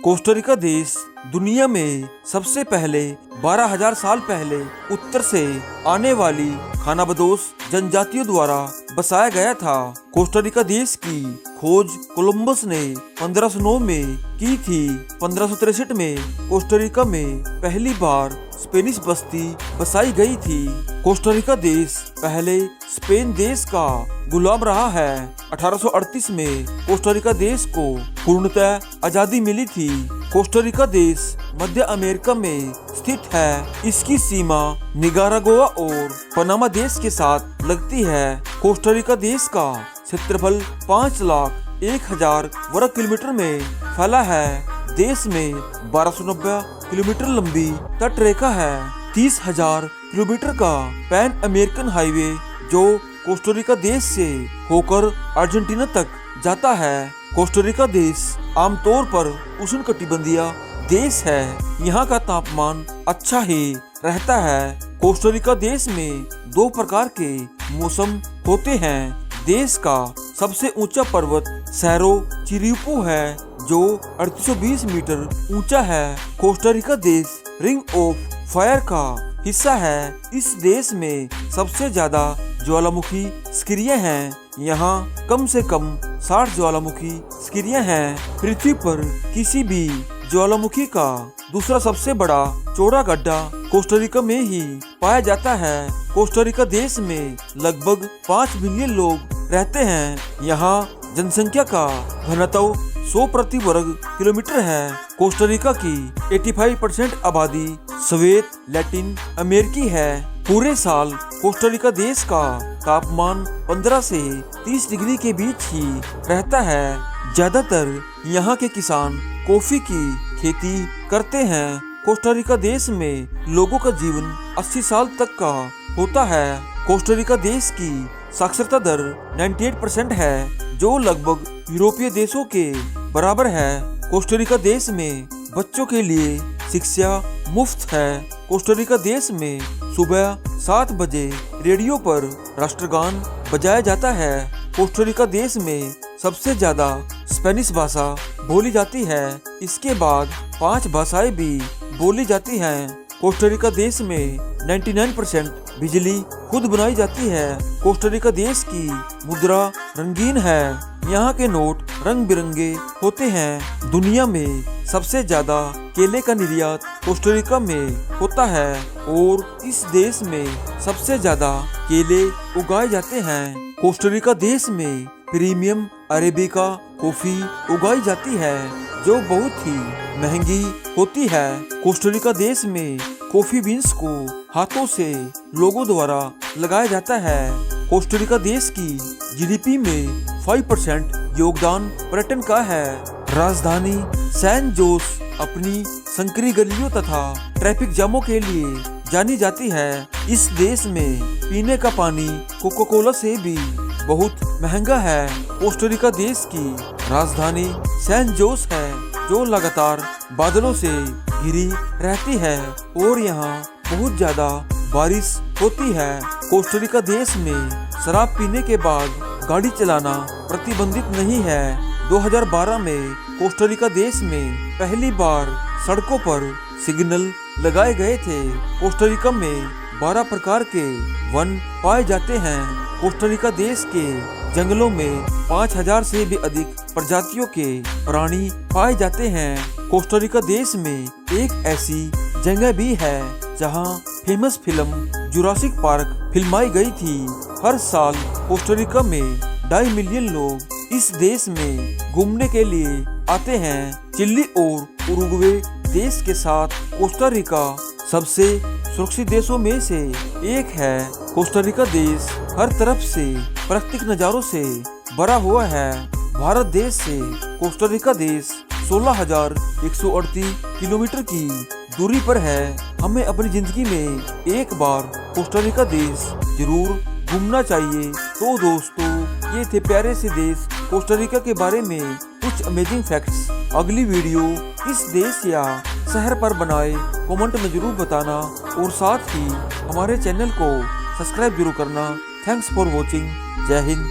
Costa Rica देश दुनिया में सबसे पहले 12,000 साल पहले उत्तर से आने वाली खानाबदोश जनजातियों द्वारा बसाया गया था। कोस्टारिका देश की खोज कोलंबस ने 1509 में की थी। 1563 में कोस्टारिका में पहली बार स्पेनिश बस्ती बसाई गई थी। कोस्टारिका देश पहले स्पेन देश का गुलाम रहा है। 1838 में कोस्टारिका देश को पूर्णतः आजादी मिली थी। कोस्टारिका देश मध्य अमेरिका में स्थित है। इसकी सीमा निकारागुआ और पनामा देश के साथ लगती है। कोस्टारिका देश का क्षेत्रफल 5,01,000 वर्ग किलोमीटर में फैला है। देश में 1290 किलोमीटर लंबी तट रेखा है। 30,000 किलोमीटर का पैन अमेरिकन हाईवे जो कोस्टारिका देश से होकर अर्जेंटीना तक जाता है। कोस्टारिका देश आमतौर पर उष्णकटिबंधीय देश है। यहाँ का तापमान अच्छा ही रहता है। कोस्टारिका देश में 2 प्रकार के मौसम होते हैं। देश का सबसे ऊंचा पर्वत सेरो चिरिपू है जो 3820 मीटर ऊंचा है। कोस्टारिका देश रिंग ऑफ फायर का हिस्सा है। इस देश में सबसे ज्यादा ज्वालामुखी सक्रिय हैं। यहाँ कम से कम 60 ज्वालामुखी सक्रिय हैं। पृथ्वी पर किसी भी ज्वालामुखी का दूसरा सबसे बड़ा चौड़ा गड्ढा कोस्टारिका में ही पाया जाता है। कोस्टारिका देश में लगभग 5 मिलियन लोग रहते हैं। यहाँ जनसंख्या का घनत्व 100 प्रति वर्ग किलोमीटर है। कोस्टारिका की 85% आबादी श्वेत लैटिन अमेरिकी है। पूरे साल कोस्टारिका देश का तापमान 15 से 30 डिग्री के बीच ही रहता है। ज्यादातर यहाँ के किसान कॉफी की खेती करते हैं। कोस्टारिका देश में लोगों का जीवन 80 साल तक का होता है। कोस्टारिका देश की साक्षरता दर 98% है जो लगभग यूरोपीय देशों के बराबर है। कोस्टारिका देश में बच्चों के लिए शिक्षा मुफ्त है। कोस्टारिका देश में सुबह 7 बजे रेडियो पर राष्ट्रगान बजाया जाता है। कोस्टारिका देश में सबसे ज्यादा स्पेनिश भाषा बोली जाती है। इसके बाद 5 भाषाएं भी बोली जाती हैं। कोस्टारिका देश में 99% बिजली खुद बनाई जाती है। कोस्टारिका देश की मुद्रा रंगीन है। यहाँ के नोट रंग बिरंगे होते हैं। दुनिया में सबसे ज्यादा केले का निर्यात कोस्टारिका में होता है और इस देश में सबसे ज्यादा केले उगाए जाते हैं। कोस्टारिका देश में प्रीमियम अरेबिका कॉफी उगाई जाती है जो बहुत ही महंगी होती है। कोस्टारिका देश में कॉफी बीन्स को हाथों से लोगों द्वारा लगाया जाता है। कोस्टारिका देश की जीडीपी में 5% योगदान पर्यटन का है। राजधानी सैन जोस अपनी संकरी गलियों तथा ट्रैफिक जामों के लिए जानी जाती है। इस देश में पीने का पानी कोका कोला से भी बहुत महंगा है। कोस्टारिका देश की राजधानी सैन जोस है जो लगातार बादलों से घिरी रहती है और यहाँ बहुत ज्यादा बारिश होती है। कोस्टारिका देश में शराब पीने के बाद गाड़ी चलाना प्रतिबंधित नहीं है। 2012 में कोस्टारिका देश में पहली बार सड़कों पर सिग्नल लगाए गए थे। कोस्टारिका में 12 प्रकार के वन पाए जाते हैं। कोस्टारिका देश के जंगलों में 5,000 से भी अधिक प्रजातियों के प्राणी पाए जाते हैं। कोस्टारिका देश में एक ऐसी जगह भी है जहां फेमस फिल्म जुरासिक पार्क फिल्माई गई थी। हर साल कोस्टारिका में 2.5 मिलियन लोग इस देश में घूमने के लिए आते हैं। चिली और उरुग्वे देश के साथ कोस्टारिका सबसे सुरक्षित देशों में से एक है। कोस्टारिका देश हर तरफ से प्राकृतिक नज़ारों से भरा हुआ है। भारत देश से कोस्टारिका देश 16,138 किलोमीटर की दूरी पर है। हमें अपनी जिंदगी में एक बार कोस्टारिका देश जरूर घूमना चाहिए। तो दोस्तों ये थे प्यारे से देश कोस्टारिका के बारे में कुछ अमेजिंग फैक्ट्स। अगली वीडियो किस देश या शहर पर बनाए कमेंट में जरूर बताना और साथ ही हमारे चैनल को सब्सक्राइब जरूर करना। Thanks for watching. जय हिंद।